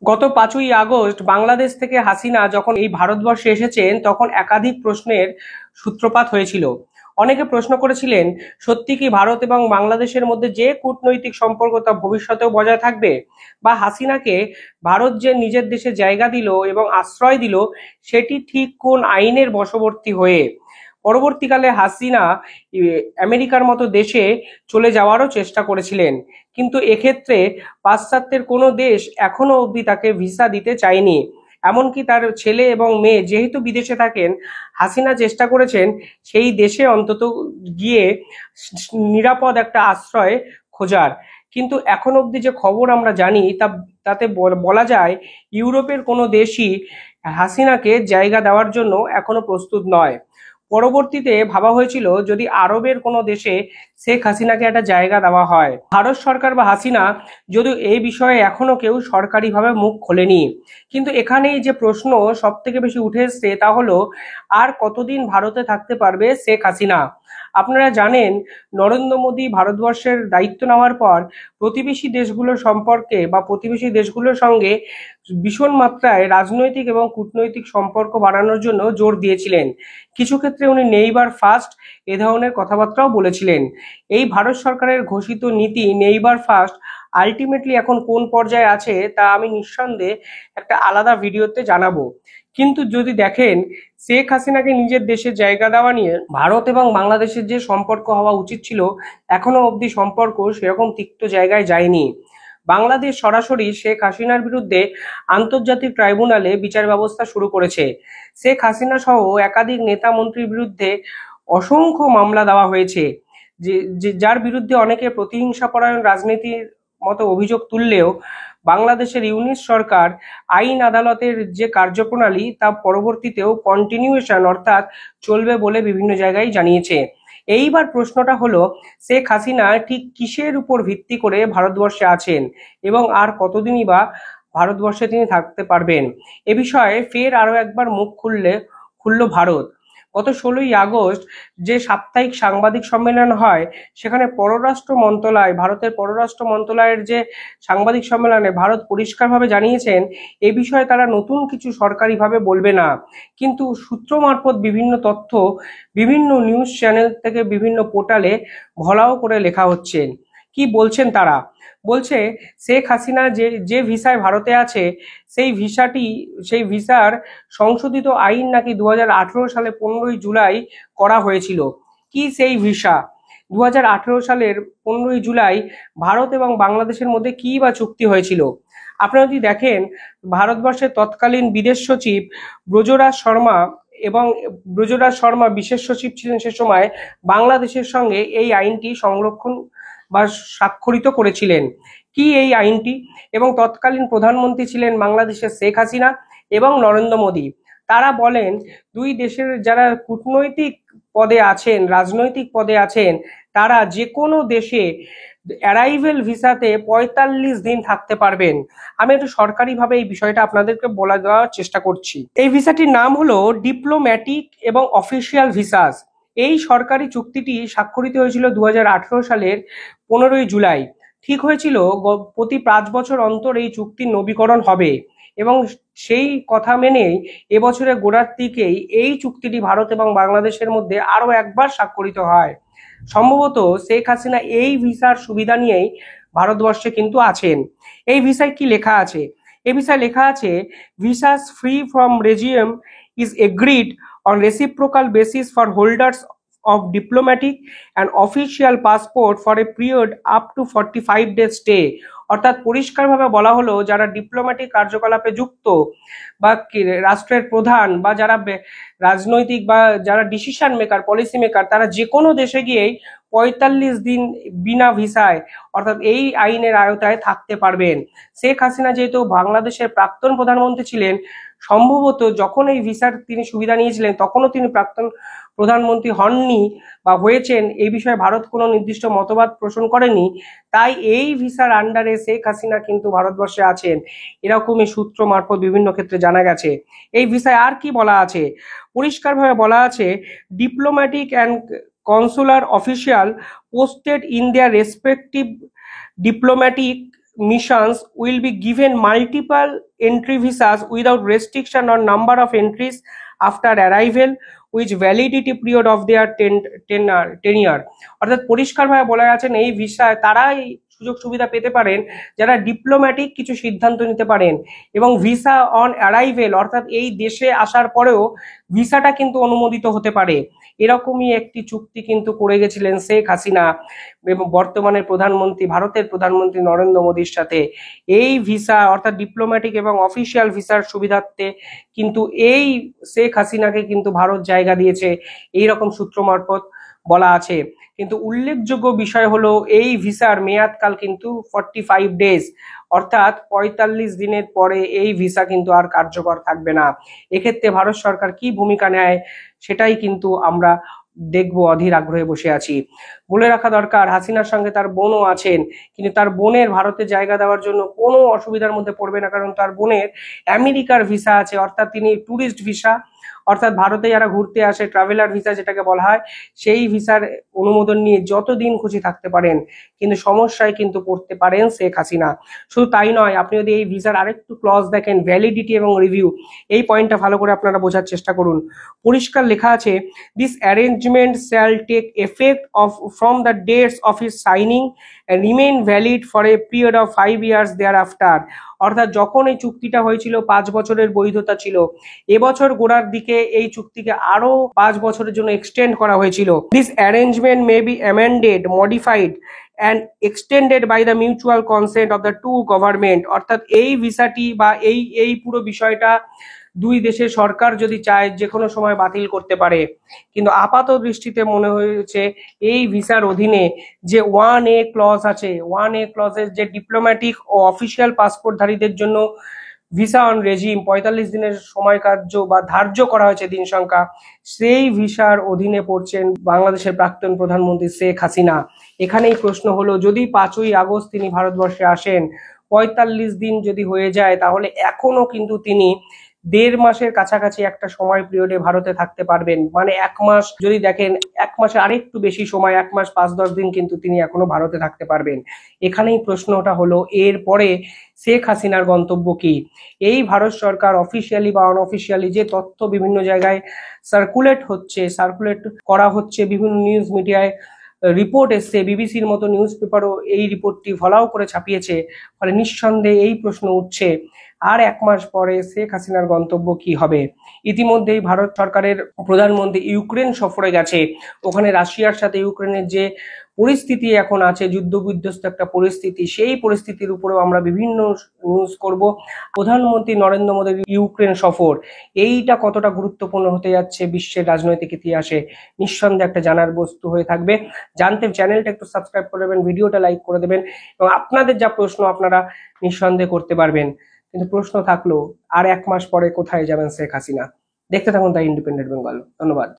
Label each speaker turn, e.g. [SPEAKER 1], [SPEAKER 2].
[SPEAKER 1] গত 5ই আগস্ট বাংলাদেশ থেকে হাসিনা যখন এই ভারতবর্ষে এসেছেন তখন একাধিক প্রশ্নের সূত্রপাত হয়েছিল। অনেকে প্রশ্ন করেছিলেন, সত্যি কি ভারত এবং বাংলাদেশের মধ্যে যে কূটনৈতিক সম্পর্ক তা ভবিষ্যতেও বজায় থাকবে, বা হাসিনাকে ভারত যে নিজের দেশে জায়গা দিল এবং আশ্রয় দিল সেটি ঠিক কোন আইনের বশবর্তী হয়ে। পরবর্তীকালে হাসিনা আমেরিকার মতো দেশে চলে যাওয়ারও চেষ্টা করেছিলেন, কিন্তু এক্ষেত্রে পাশ্চাত্যের কোনো দেশ এখনো অবধি তাকে ভিসা দিতে চায়নি। এমনকি তার ছেলে এবং মেয়ে যেহেতু বিদেশে থাকেন, হাসিনা চেষ্টা করেছেন সেই দেশে অন্তত গিয়ে নিরাপদ একটা আশ্রয় খোঁজার। কিন্তু এখন অবধি যে খবর আমরা জানি তাতে বলা যায় ইউরোপের কোনো দেশই হাসিনাকে জায়গা দেওয়ার জন্য এখনো প্রস্তুত নয়। পরবর্তীতে ভাবা হয়েছিল যদি আরবের কোনো দেশে শেখ হাসিনাকে একটা জায়গা দেওয়া হয়। ভারত সরকার বা হাসিনা যদিও এই বিষয়ে এখনো কেউ সরকারিভাবে মুখ খোলেনি, কিন্তু এখানেই যে প্রশ্ন সব থেকে বেশি উঠে এসছে তা হলো, আর কতদিন ভারতে থাকতে পারবে শেখ হাসিনা। আপনারা জানেন, নরেন্দ্র মোদী ভারতবর্ষের দায়িত্ব নেওয়ার পর প্রতিবেশী দেশগুলোর সম্পর্কে বা প্রতিবেশী দেশগুলোর সঙ্গে ভীষণ মাত্রায় রাজনৈতিক এবং কূটনৈতিক সম্পর্ক বাড়ানোর জন্য জোর দিয়েছিলেন। কিছু ক্ষেত্রে উনি নেইবার ফার্স্ট এ ধরনের কথাবার্তাও বলেছিলেন। এই ভারত সরকারের ঘোষিত নীতি নেইবার ফার্স্ট আলটিমেটলি এখন কোন পর্যায়ে আছে তা আমি নিঃসন্দেহে একটা আলাদা ভিডিওতে জানাবো। কিন্তু যদি দেখেন, শেখ হাসিনাকে নিজের দেশে জায়গা দেওয়া নিয়ে ভারত এবং বাংলাদেশের যে সম্পর্ক হওয়া উচিত ছিল, এখনো অবধি সম্পর্ক সেরকম তিক্ত জায়গায় যায়নি। বাংলাদেশ সরাসরি শেখ হাসিনার বিরুদ্ধে আন্তর্জাতিক ট্রাইব্যুনালে বিচার ব্যবস্থা শুরু করেছে। শেখ হাসিনা সহ একাধিক নেতা মন্ত্রীর বিরুদ্ধে অসংখ্য মামলা দেওয়া হয়েছে, যার বিরুদ্ধে অনেকে প্রতিহিংসাপরায়ণ রাজনীতির মতো অভিযোগ তুললেও বাংলাদেশের ইউনিট সরকার আইন আদালতের যে কার্যপ্রণালী তা পরবর্তীতেও কন্টিনিউয়েশন অর্থাৎ চলবে বলে বিভিন্ন জায়গায় জানিয়েছে। এইবার প্রশ্নটা হলো, শেখ হাসিনা ঠিক কিসের উপর ভিত্তি করে ভারতবর্ষে আছেন এবং আর কতদিনই বা ভারতবর্ষে তিনি থাকতে পারবেন। এ বিষয়ে ফের আরো একবার মুখ খুলল ভারত। গত 16ই আগস্ট যে সাপ্তাহিক সাংবাদিক সম্মেলন হয়, সেখানে ভারতের পররাষ্ট্র মন্ত্রণালয়ের যে সাংবাদিক সম্মেলনে ভারত পরিষ্কারভাবে জানিয়েছেন এ বিষয়ে তারা নতুন কিছু সরকারিভাবে বলবে না। কিন্তু সূত্র মারফত বিভিন্ন তথ্য বিভিন্ন নিউজ চ্যানেল থেকে বিভিন্ন পোর্টালে ঘলাও করে লেখা হচ্ছে। কি বলছেন তারা? বলছে শেখ হাসিনা যে ভিসায় ভারতে আছে সেই ভিসার সংশোধিত আইন নাকি 2018 সালে 15ই জুলাই করা হয়েছিল। কি সেই ভিসা? 2018 সালের 15ই জুলাই ভারত এবং বাংলাদেশের মধ্যে কি বা চুক্তি হয়েছিল? আপনারা যদি দেখেন, ভারতবর্ষের তৎকালীন বিদেশ সচিব ব্রজরাজ শর্মা বিশেষ সচিব ছিলেন সে সময়, বাংলাদেশের সঙ্গে এই আইনটি সংরক্ষণ বা স্বাক্ষরিত করেছিলেন। কি এই আইনটি? এবং তৎকালীন প্রধানমন্ত্রী ছিলেন বাংলাদেশের শেখ হাসিনা এবং নরেন্দ্র মোদী। তারা বলেন দুই দেশের যারা রাজনৈতিক পদে আছেন, তারা যে কোনো দেশে অ্যারাইভেল ভিসাতে 45 দিন থাকতে পারবেন। আমি একটু সরকারিভাবে এই বিষয়টা আপনাদেরকে বলে দেওয়ার চেষ্টা করছি। এই ভিসাটির নাম হলো ডিপ্লোম্যাটিক এবং অফিসিয়াল ভিসাস। এই সরকারি চুক্তিটি স্বাক্ষরিত হয়েছিল 2018 সালের 15ই জুলাই। ঠিক হয়েছিল প্রতি 5 বছর অন্তর এই চুক্তির নবীকরণ হবে, এবং সেই কথা মেনেই এবছরের গোড়ার দিকেই এই চুক্তিটি ভারত এবং বাংলাদেশের মধ্যে আরো একবার স্বাক্ষরিত হয়। সম্ভবত শেখ হাসিনা এই ভিসার সুবিধা নিয়েই ভারতবর্ষে কিন্তু আছেন। এই ভিসায় কি লেখা আছে? এই ভিসায় লেখা আছে, visas free from regime is agreed on reciprocal basis for holders of diplomatic and official passport for a period up to 45 days stay। অর্থাৎ পরিষ্কারভাবে বলা হলো, যারা ডিপ্লোম্যাটিক কার্যকলাপে যুক্ত বা রাষ্ট্রের প্রধান বা যারা রাজনৈতিক বা যারা ডিসিশন মেকার, পলিসি মেকার, তারা যে কোনো দেশে গিয়েই 45 দিন বিনা ভিসায় অর্থাৎ এই আইনের আওতায় থাকতে পারবেন। শেখ হাসিনা যেহেতু বাংলাদেশের প্রাক্তন প্রধানমন্ত্রী ছিলেন, সম্ভবত যখন এই ভিসার তিনি সুবিধা নিয়েছিলেন তখনও তিনি প্রাক্তন প্রধানমন্ত্রী হননি বা হয়েছেন এই বিষয়ে ভারত কোনো নির্দিষ্ট মতবাদ পোষণ করেনি। তাই এই ভিসার আন্ডারে শেখ হাসিনা কিন্তু ভারতবর্ষে আছেন, এরকমই সূত্র মারফত বিভিন্ন ক্ষেত্রে জানা গেছে। এই ভিসায় আর কি বলা আছে? পরিষ্কারভাবে বলা আছে, diplomatic and consular official posted in their respective diplomatic missions will be given multiple entry visas without restriction on number of entries after arrival, which validity period of their tenure. অর্থাৎ পরিষ্কারভাবে বলা গেছে এই ভিসায় তারাই সুযোগ সুবিধা পেতে পারেন যারা ডিপ্লোম্যাটিক কিছু সিদ্ধান্ত নিতে পারেন, এবং ভিসা অন অ্যারাইভেল অর্থাৎ এই দেশে আসার পরেও ভিসাটা কিন্তু অনুমোদিত হতে পারে। এরকমই একটি চুক্তি কিন্তু করে গেছিলেন শেখ হাসিনা এবং বর্তমানের প্রধানমন্ত্রী ভারতের প্রধানমন্ত্রী নরেন্দ্র মোদীর সাথে। এই ভিসা অর্থাৎ ডিপ্লোম্যাটিক এবং অফিসিয়াল ভিসার সুবিধার্থে কিন্তু এই শেখ হাসিনাকে কিন্তু ভারত জায়গা দিয়েছে, এই রকম সূত্র মারফত বলা আছে। কিন্তু উল্লেখযোগ্য বিষয় হলো এই ভিসার মেয়াদকাল কিন্তু 45 ডেজ, অর্থাৎ 45 দিনের পরে এই ভিসা কিন্তু আর কার্যকর থাকবে না। এক্ষেত্রে ভারত সরকার কি ভূমিকা নেয় সেটাই কিন্তু আমরা দেখবো, অধীর আগ্রহে বসে আছি। বলে রাখা দরকার হাসিনার সঙ্গে তার বোনও আছেন, কিন্তু তার বোনের ভারতে জায়গা দেওয়ার জন্য কোনো অসুবিধার মধ্যে পড়বে না, কারণ তার বোনের আমেরিকার ভিসা আছে, অর্থাৎ তিনি ট্যুরিস্ট ভিসা অর্থাৎ ভারতে যারা ঘুরতে আসে ট্রাভেলার ভিসা যেটাকে বলা হয়, সেই ভিসার অনুমোদন নিয়ে যতদিন খুশি থাকতে পারেন, কিন্তু সমস্যায় কিন্তু পড়তে পারেন শেখ হাসিনা। শুধু তাই নয়, আপনি যদি এই ভিসার আরেকটু ক্লজ দেখেন ভ্যালিডিটি এবং রিভিউ, এই পয়েন্টটা ভালো করে আপনারা বোঝার চেষ্টা করুন। পরিষ্কার লেখা আছে this arrangement shall take effect of from the dates of his signing and remain valid for a period of 5 years thereafter। অর্থাৎ যখন এই চুক্তিটা হয়েছিল 5 বছরের বৈধতা ছিল, এবছর গোড়ার দিকে এই চুক্তিকে আরো 5 বছরের জন্য এক্সটেন্ড করা হয়েছিল। This arrangement may be amended, modified and extended by the mutual consent of the two government। অর্থাৎ এই ভিসাটি বা এই পুরো বিষয়টা দুই দেশের সরকার যদি চায় যে কোনো সময় বাতিল করতে পারে, কিন্তু আপাত দৃষ্টিতে মনে হয়েছে এই ভিসার অধীনে যে 1A ক্লজ আছে, 1A ক্লজের যে ডিপ্লোম্যাটিক ও অফিসিয়াল পাসপোর্টধারীদের জন্য ভিসা অন রেজিম 45 দিনের সময় কার্য বা ধার্য করা হয়েছে দিন সংখ্যা, সেই ভিসার অধীনে পড়ছেন বাংলাদেশের প্রাক্তন প্রধানমন্ত্রী শেখ হাসিনা। এখানেই প্রশ্ন হলো, যদি 5ই আগস্ট তিনি ভারতবর্ষে আসেন, 45 দিন যদি হয়ে যায়, তাহলে এখনো কিন্তু তিনি 1.5 মাসের কাছাকাছি একটা সময় পিরিয়ডে ভারতে থাকতে পারবেন। মানে 1 মাস যদি দেখেন, 1 মাসে আরেকটু বেশি সময়, 1 মাস 5-10 দিন কিন্তু তিনি এখনো ভারতে থাকতে পারবেন। এখানেই প্রশ্নটা হলো, এরপরে শেখ হাসিনার গন্তব্য কি? এই ভারত সরকার অফিসিয়ালি বা অনঅফিসিয়ালি যে তথ্য বিভিন্ন জায়গায় সার্কুলেট করা হচ্ছে, বিভিন্ন নিউজ মিডিয়ায় রিপোর্ট এসছে, বিবিসির মতো নিউজ পেপারও এই রিপোর্টটি ফলাও করে ছাপিয়েছে, ফলে নিঃসন্দেহে এই প্রশ্ন উঠছে, আর 1 মাস পরে শেখ হাসিনার গন্তব্য কি হবে? ইতিমধ্যেই ভারত সরকারের প্রধানমন্ত্রী ইউক্রেন সফরে গেছে, ওখানে রাশিয়ার সাথে ইউক্রেনের যে পরিস্থিতি এখন আছে, যুদ্ধ বিধ্বস্ত একটা পরিস্থিতি, সেই পরিস্থিতির উপরেও আমরা বিভিন্ন নিউজ করব। প্রধানমন্ত্রী নরেন্দ্র মোদীর ইউক্রেন সফর, এইটা কতটা গুরুত্বপূর্ণ হতে যাচ্ছে বিশ্বের রাজনৈতিক ইতিহাসে, নিঃসন্দেহে একটা জানার বস্তু হয়ে থাকবে। জানতে চ্যানেলটা একটু সাবস্ক্রাইব করে দেবেন, ভিডিওটা লাইক করে দেবেন, এবং আপনাদের যা প্রশ্ন আপনারা নিঃসন্দেহে করতে পারবেন। কিন্তু প্রশ্ন থাকলো, আর 1 মাস পরে কোথায় যাবেন শেখ হাসিনা? দেখতে থাকুন দ্য ইন্ডিপেন্ডেন্ট বেঙ্গল। ধন্যবাদ।